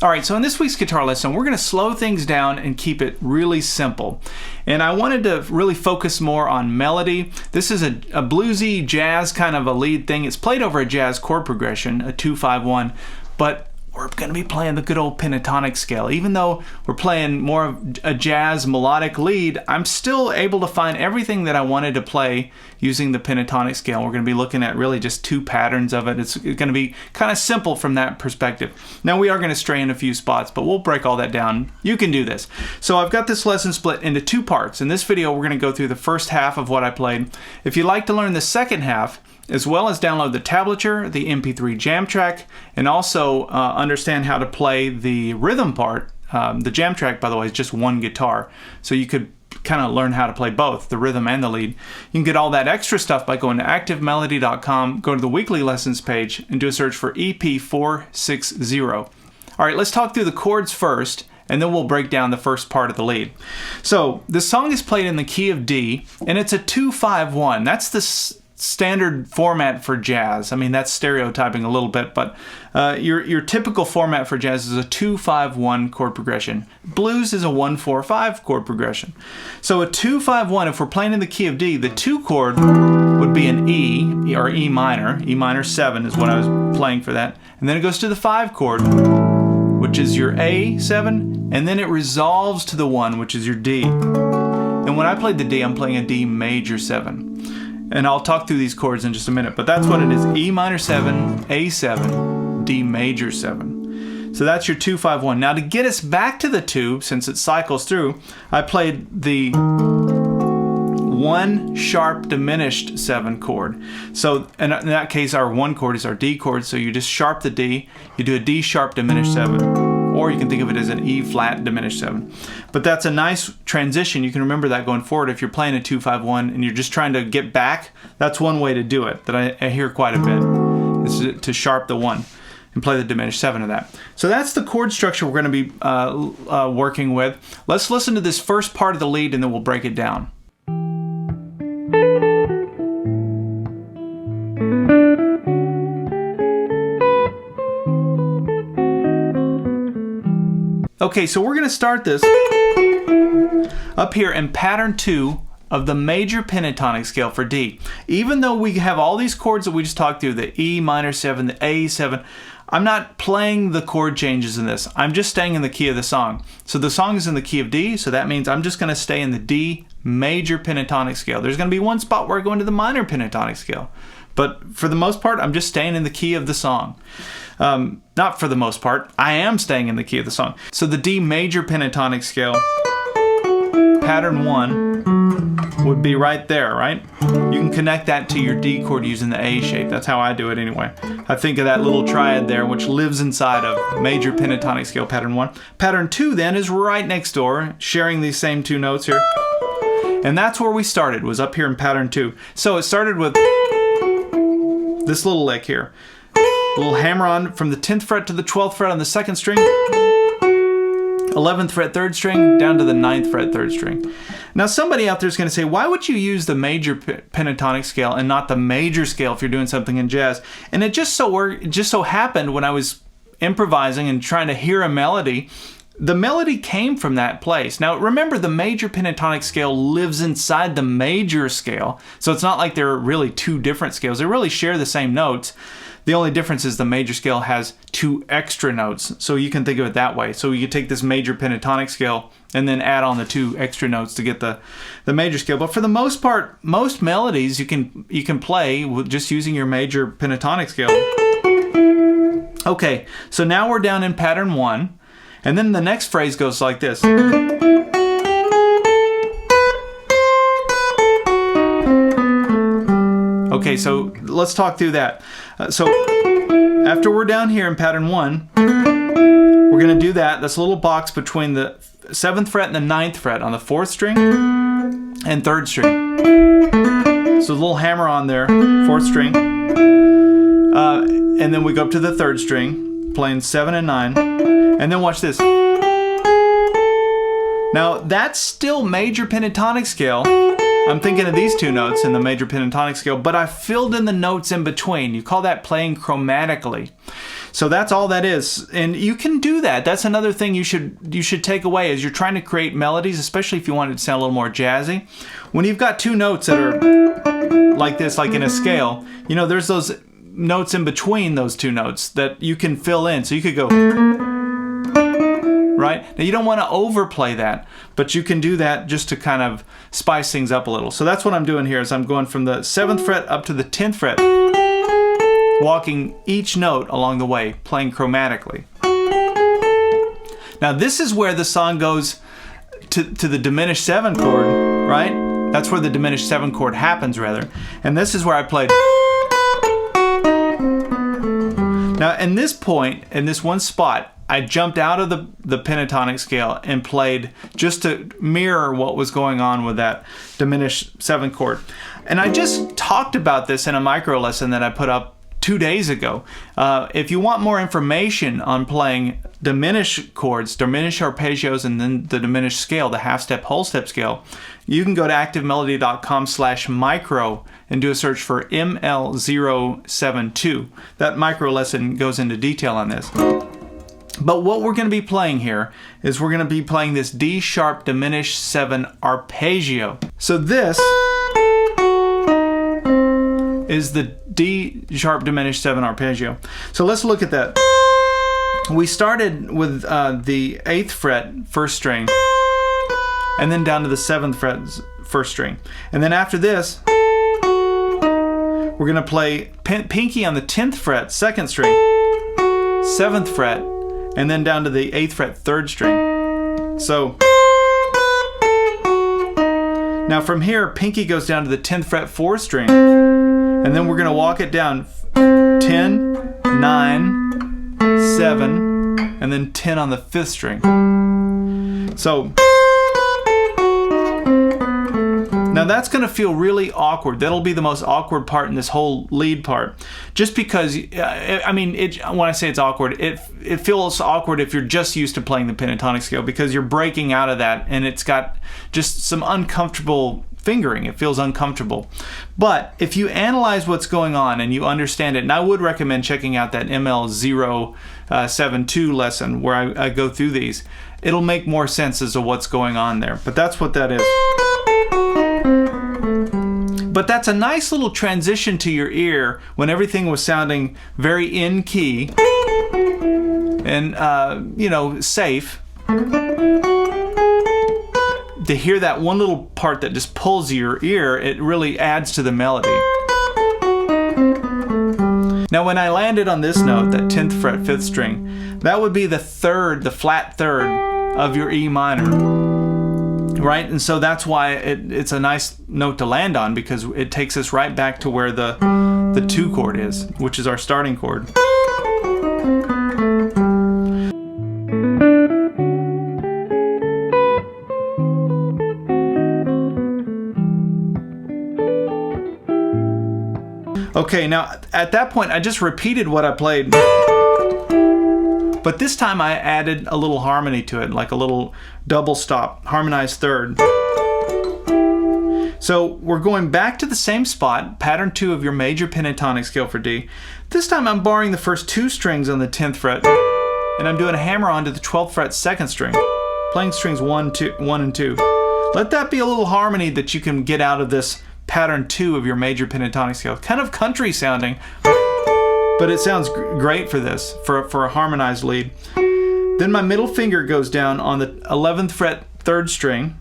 All right, so in this week's guitar lesson, we're going to slow things down and keep it really simple. And I wanted to really focus more on melody. This is a bluesy jazz kind of a lead thing. It's played over a jazz chord progression, a 2-5-1, but we're going to be playing the good old pentatonic scale. Even though we're playing more of a jazz melodic lead, I'm still able to find everything that I wanted to play using the pentatonic scale. We're going to be looking at really just two patterns of it. It's going to be kind of simple from that perspective. Now we are going to stray in a few spots, but we'll break all that down. You can do this. So I've got this lesson split into two parts. In this video, we're going to go through the first half of what I played. If you'd like to learn the second half, as well as download the tablature, the MP3 jam track, and also understand how to play the rhythm part. The jam track, by the way, is just one guitar. So you could kind of learn how to play both, the rhythm and the lead. You can get all that extra stuff by going to activemelody.com, go to the weekly lessons page, and do a search for EP460. All right, let's talk through the chords first, and then we'll break down the first part of the lead. So this song is played in the key of D, and it's a 2-5-1. That's the standard format for jazz. I mean, that's stereotyping a little bit, but your typical format for jazz is a 2-5-1 chord progression. Blues is a 1-4-5 chord progression. So a 2-5-1, if we're playing in the key of D, the 2 chord would be an E, or E minor. E minor 7 is what I was playing for that. And then it goes to the 5 chord, which is your A7, and then it resolves to the 1, which is your D. And when I played the D, I'm playing a D major 7. And I'll talk through these chords in just a minute, but that's what it is. E minor 7, A7, D major 7. So that's your 2-5-1. Now to get us back to the 2, since it cycles through, I played the 1 sharp diminished 7 chord. So in that case, our 1 chord is our D chord, so you just sharp the D, you do a D sharp diminished 7. Or you can think of it as an E flat diminished 7. But that's a nice transition. You can remember that going forward. If you're playing a 2-5-1 and you're just trying to get back, that's one way to do it that I hear quite a bit, is to sharp the 1 and play the diminished 7 of that. So that's the chord structure we're going to be working with. Let's listen to this first part of the lead and then we'll break it down. Okay, so we're going to start this up here in pattern 2 of the major pentatonic scale for D. Even though we have all these chords that we just talked through, the E minor 7, the A7, I'm not playing the chord changes in this. I'm just staying in the key of the song. So the song is in the key of D, so that means I'm just going to stay in the D major pentatonic scale. There's going to be one spot where I go into the minor pentatonic scale. But for the most part, I'm just staying in the key of the song. Not for the most part, I am staying in the key of the song. So the D major pentatonic scale, pattern 1, would be right there, right? You can connect that to your D chord using the A shape. That's how I do it anyway. I think of that little triad there, which lives inside of major pentatonic scale, pattern 1. Pattern 2 then is right next door, sharing these same 2 notes here. And that's where we started, was up here in pattern 2. So it started with this little lick here. A little hammer on from the 10th fret to the 12th fret on the 2nd string, 11th fret 3rd string, down to the 9th fret 3rd string. Now somebody out there is going to say, why would you use the major pentatonic scale and not the major scale if you're doing something in jazz? And it just so happened when I was improvising and trying to hear a melody, the melody came from that place. Now remember, the major pentatonic scale lives inside the major scale, so it's not like they're really two different scales. They really share the same notes. The only difference is the major scale has 2 extra notes, so you can think of it that way. So you could take this major pentatonic scale and then add on the 2 extra notes to get the major scale. But for the most part, most melodies you can play with just using your major pentatonic scale. Okay, so now we're down in pattern 1, and then the next phrase goes like this. Okay, so let's talk through that. So after we're down here in pattern 1, we're going to do that. That's a little box between the 7th fret and the 9th fret on the 4th string and 3rd string. So a little hammer on there, 4th string. And then we go up to the 3rd string, playing 7 and 9. And then watch this. Now that's still major pentatonic scale. I'm thinking of these 2 notes in the major pentatonic scale, but I filled in the notes in between. You call that playing chromatically. So that's all that is, and you can do that. That's another thing you should take away as you're trying to create melodies, especially if you want it to sound a little more jazzy. When you've got two notes that are like this, like in a scale, you know, there's those notes in between those two notes that you can fill in. So you could go, right? Now you don't want to overplay that, but you can do that just to kind of spice things up a little. So that's what I'm doing here, is I'm going from the 7th fret up to the 10th fret, walking each note along the way, playing chromatically. Now this is where the song goes to the diminished 7 chord, right? That's where the diminished 7 chord happens, rather. And this is where I played. Now in this point, in this one spot, I jumped out of the pentatonic scale and played just to mirror what was going on with that diminished 7 chord. And I just talked about this in a micro lesson that I put up 2 days ago. If you want more information on playing diminished chords, diminished arpeggios, and then the diminished scale, the half-step, whole-step scale, you can go to activemelody.com/micro and do a search for ML072. That micro lesson goes into detail on this. But what we're going to be playing here is we're going to be playing this D sharp diminished 7 arpeggio. So this is the D sharp diminished 7 arpeggio. So let's look at that. We started with the 8th fret first string, and then down to the 7th fret first string. And then after this, we're going to play pinky on the 10th fret 2nd string, 7th fret, and then down to the 8th fret 3rd string. So now from here, pinky goes down to the 10th fret 4th string, and then we're going to walk it down 10, 9, 7, and then 10 on the 5th string. So now that's going to feel really awkward. That'll be the most awkward part in this whole lead part. Just because, I mean, when I say it's awkward, it feels awkward if you're just used to playing the pentatonic scale, because you're breaking out of that and it's got just some uncomfortable fingering. It feels uncomfortable. But if you analyze what's going on and you understand it, and I would recommend checking out that ML072 lesson where I go through these, it'll make more sense as to what's going on there. But that's what that is. But that's a nice little transition to your ear when everything was sounding very in key and, you know, safe. To hear that one little part that just pulls your ear, it really adds to the melody. Now when I landed on this note, that 10th fret 5th string, that would be the third, the flat third of your E minor. Right? And so that's why it's a nice note to land on, because it takes us right back to where the 2 chord is, which is our starting chord. Okay, now at that point I just repeated what I played, but this time I added a little harmony to it, like a little double stop, harmonized third. So we're going back to the same spot, pattern 2 of your major pentatonic scale for D. This time I'm borrowing the first 2 strings on the 10th fret, and I'm doing a hammer on to the 12th fret 2nd string, playing strings 1 and 2. Let that be a little harmony that you can get out of this pattern 2 of your major pentatonic scale. Kind of country sounding, but it sounds great for this, for a harmonized lead. Then my middle finger goes down on the 11th fret 3rd string,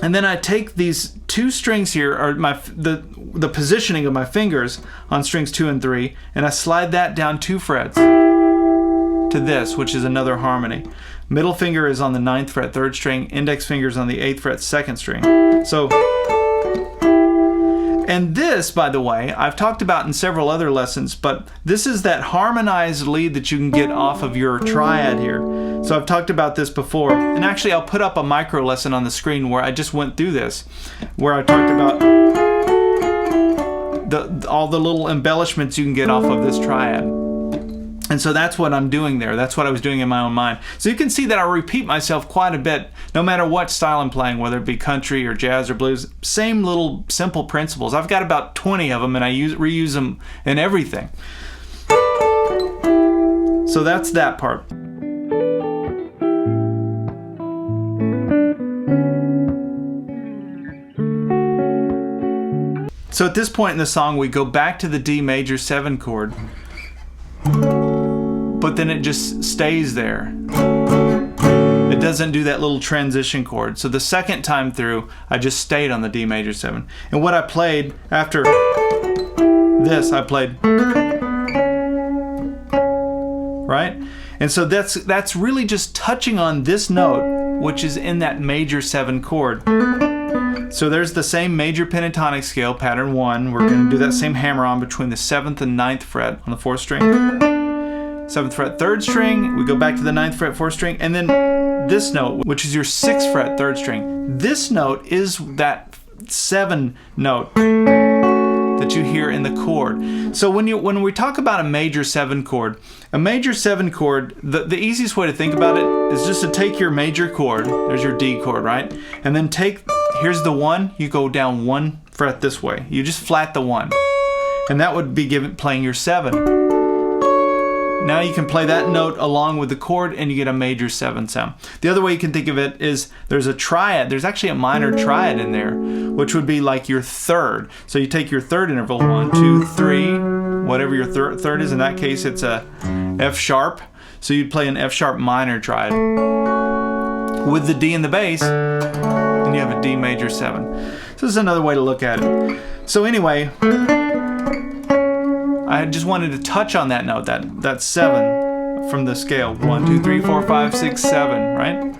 and then I take these 2 strings here, or the positioning of my fingers on strings 2 and 3, and I slide that down 2 frets to this, which is another harmony. Middle finger is on the 9th fret 3rd string, index finger is on the 8th fret 2nd string. So, and this, by the way, I've talked about in several other lessons, but this is that harmonized lead that you can get off of your triad here. So I've talked about this before, and actually I'll put up a micro lesson on the screen where I just went through this, where I talked about all the little embellishments you can get off of this triad. And so that's what I'm doing there. That's what I was doing in my own mind. So you can see that I repeat myself quite a bit, no matter what style I'm playing, whether it be country or jazz or blues. Same little simple principles. I've got about 20 of them, and I reuse them in everything. So that's that part. So at this point in the song, we go back to the D major 7 chord, but then it just stays there. It doesn't do that little transition chord. So the second time through, I just stayed on the D major 7. And what I played after this, I played, right? And so that's really just touching on this note, which is in that major 7 chord. So there's the same major pentatonic scale, pattern 1. We're going to do that same hammer on between the 7th and 9th fret on the 4th string. 7th fret, 3rd string. We go back to the 9th fret, 4th string. And then this note, which is your 6th fret, 3rd string. This note is that 7 note that you hear in the chord. So when we talk about a major 7 chord, the easiest way to think about it is just to take your major chord, there's your D chord, right? And then here's the 1, you go down 1 fret this way. You just flat the 1. And that would be playing your 7. Now you can play that note along with the chord and you get a major 7 sound. The other way you can think of it is there's a triad. There's actually a minor triad in there, which would be like your 3rd. So you take your 3rd interval, 1, 2, 3, whatever your third is. In that case, it's a F sharp. So you'd play an F sharp minor triad with the D in the bass, and you have a D major 7. So this is another way to look at it. So anyway, I just wanted to touch on that note, that 7 from the scale. 1, 2, 3, 4, 5, 6, 7, right?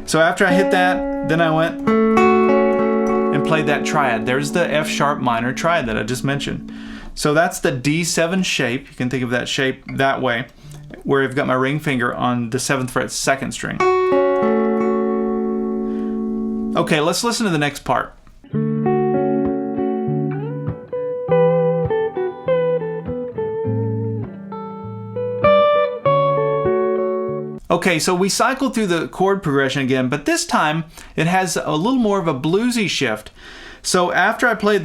So after I hit that, then I went and played that triad. There's the F sharp minor triad that I just mentioned. So that's the D7 shape. You can think of that shape that way, where I've got my ring finger on the 7th fret, 2nd string. Okay, let's listen to the next part. Okay, so we cycle through the chord progression again, but this time it has a little more of a bluesy shift. So after I played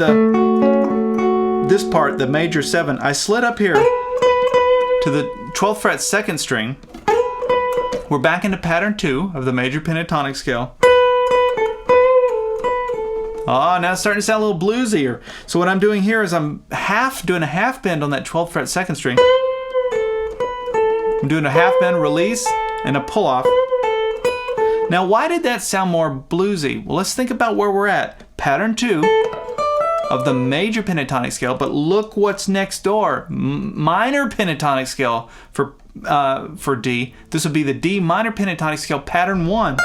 this part, the major 7, I slid up here to the 12th fret 2nd string. We're back into pattern 2 of the major pentatonic scale. Oh, now it's starting to sound a little bluesier. So what I'm doing here is I'm doing a half bend on that 12th fret 2nd string. I'm doing a half bend, release, and a pull off. Now why did that sound more bluesy? Well, let's think about where we're at. Pattern 2 of the major pentatonic scale, but look what's next door. Minor pentatonic scale for D. This would be the D minor pentatonic scale, pattern 1.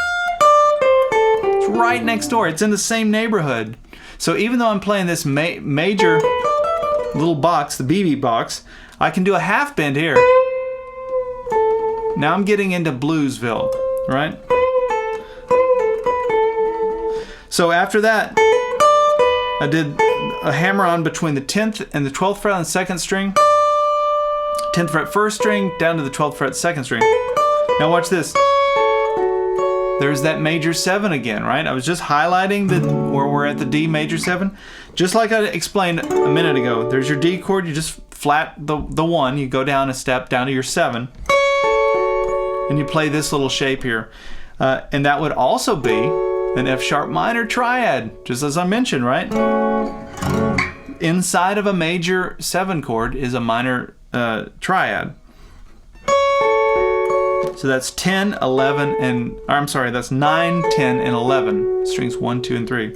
It's right next door. It's in the same neighborhood. So even though I'm playing this major little box, the BB box, I can do a half bend here. Now I'm getting into Bluesville, right? So after that, I did a hammer on between the 10th and the 12th fret on the 2nd string, 10th fret 1st string, down to the 12th fret 2nd string. Now watch this. There's that major 7 again, right? I was just highlighting where we're at the D major 7. Just like I explained a minute ago, there's your D chord, you just flat the 1, you go down a step, down to your 7. And you play this little shape here. And that would also be an F sharp minor triad, just as I mentioned, right? Inside of a major 7 chord is a minor triad. So that's 10, 11, and I'm sorry, that's 9, 10, and 11. Strings 1, 2, and 3.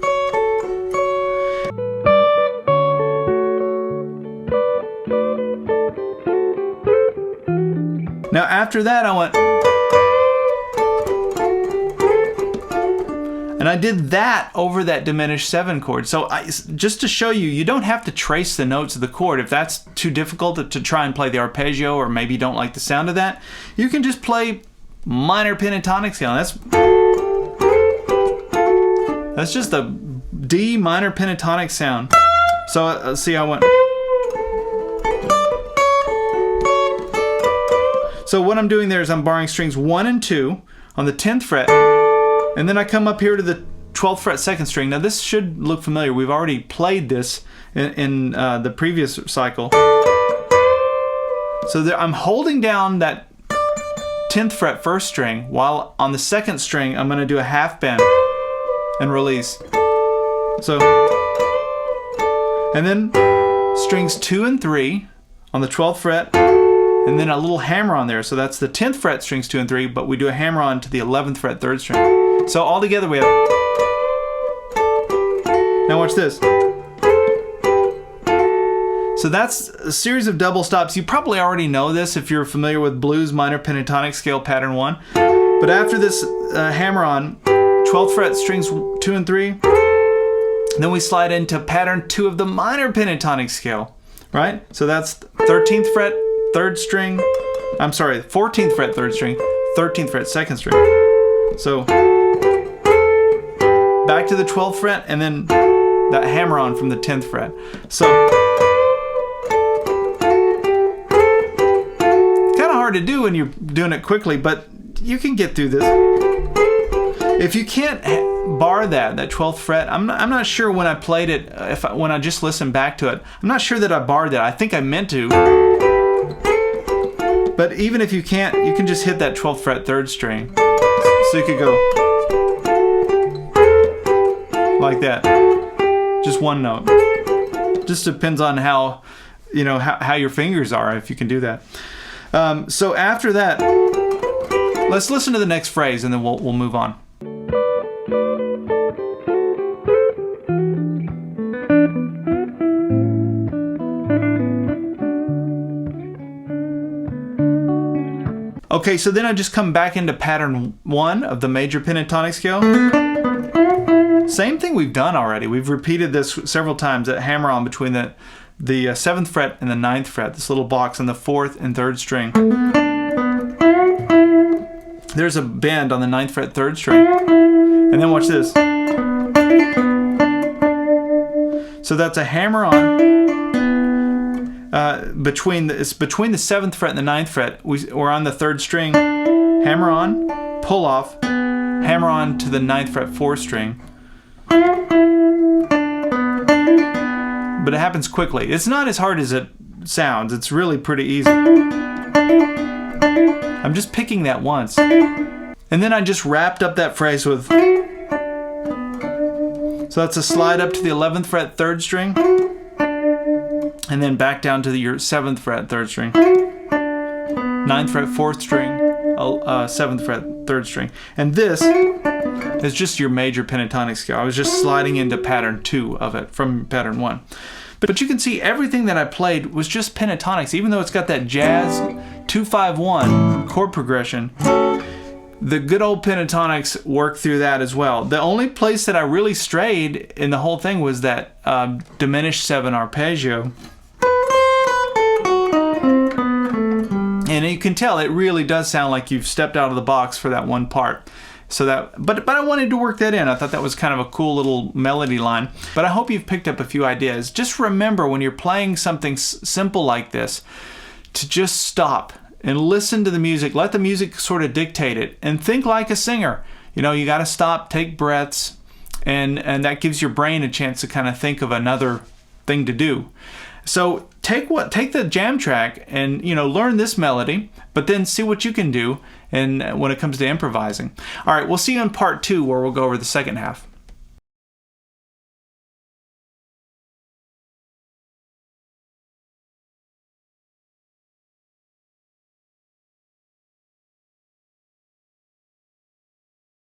Now after that I went, and I did that over that diminished 7 chord. So just to show you, you don't have to trace the notes of the chord. If that's too difficult to try and play the arpeggio, or maybe you don't like the sound of that, you can just play minor pentatonic scale. That's just a D minor pentatonic sound. So see, I went. So what I'm doing there is I'm borrowing strings 1 and 2 on the 10th fret, and then I come up here to the 12th fret 2nd string. Now this should look familiar. We've already played this in the previous cycle. So there, I'm holding down that 10th fret first string, while on the second string I'm going to do a half bend and release. So, and then strings 2 and 3 on the 12th fret, and then a little hammer on there. So that's the 10th fret strings 2 and 3, but we do a hammer on to the 11th fret 3rd string. So all together we have. Now watch this. So that's a series of double stops. You probably already know this if you're familiar with blues minor pentatonic scale pattern 1. But after this hammer on, 12th fret strings 2 and 3, then we slide into pattern 2 of the minor pentatonic scale, right? So that's 13th fret 3rd string. I'm sorry, 14th fret 3rd string, 13th fret 2nd string. So back to the 12th fret, and then that hammer on from the 10th fret. So hard to do when you're doing it quickly, but you can get through this. If you can't bar that 12th fret, I'm not sure when I played it, when I just listened back to it, I'm not sure that I barred that. I think I meant to. But even if you can't, you can just hit that 12th fret 3rd string. So you could go like that. Just one note. Just depends on how, you know, how your fingers are, if you can do that. So after that, let's listen to the next phrase and then we'll move on. Okay, so then I just come back into pattern 1 of the major pentatonic scale. Same thing we've done already. We've repeated this several times, that hammer on between the 7th fret and the 9th fret, this little box on the 4th and 3rd string. There's a bend on the 9th fret 3rd string. And then watch this. So that's a hammer on between the 7th fret and the 9th fret. We're on the 3rd string, hammer on, pull off, hammer on to the 9th fret 4th string. But it happens quickly. It's not as hard as it sounds. It's really pretty easy. I'm just picking that once. And then I just wrapped up that phrase with... So that's a slide up to the 11th fret 3rd string. And then back down to your 7th fret 3rd string. 9th fret 4th string. 7th fret 3rd string. And this is just your major pentatonic scale. I was just sliding into pattern 2 of it from pattern 1. But you can see everything that I played was just pentatonics, even though it's got that jazz 2-5-1 chord progression. The good old pentatonics work through that as well. The only place that I really strayed in the whole thing was that diminished 7 arpeggio. And you can tell it really does sound like you've stepped out of the box for that one part. So that, but I wanted to work that in. I thought that was kind of a cool little melody line. But I hope you've picked up a few ideas. Just remember, when you're playing something simple like this, to just stop and listen to the music. Let the music sort of dictate it, and think like a singer. You know, you got to stop, take breaths, and that gives your brain a chance to kind of think of another thing to do. So take the jam track and, you know, learn this melody, but then see what you can do and when it comes to improvising. All right, we'll see you in part 2 where we'll go over the second half.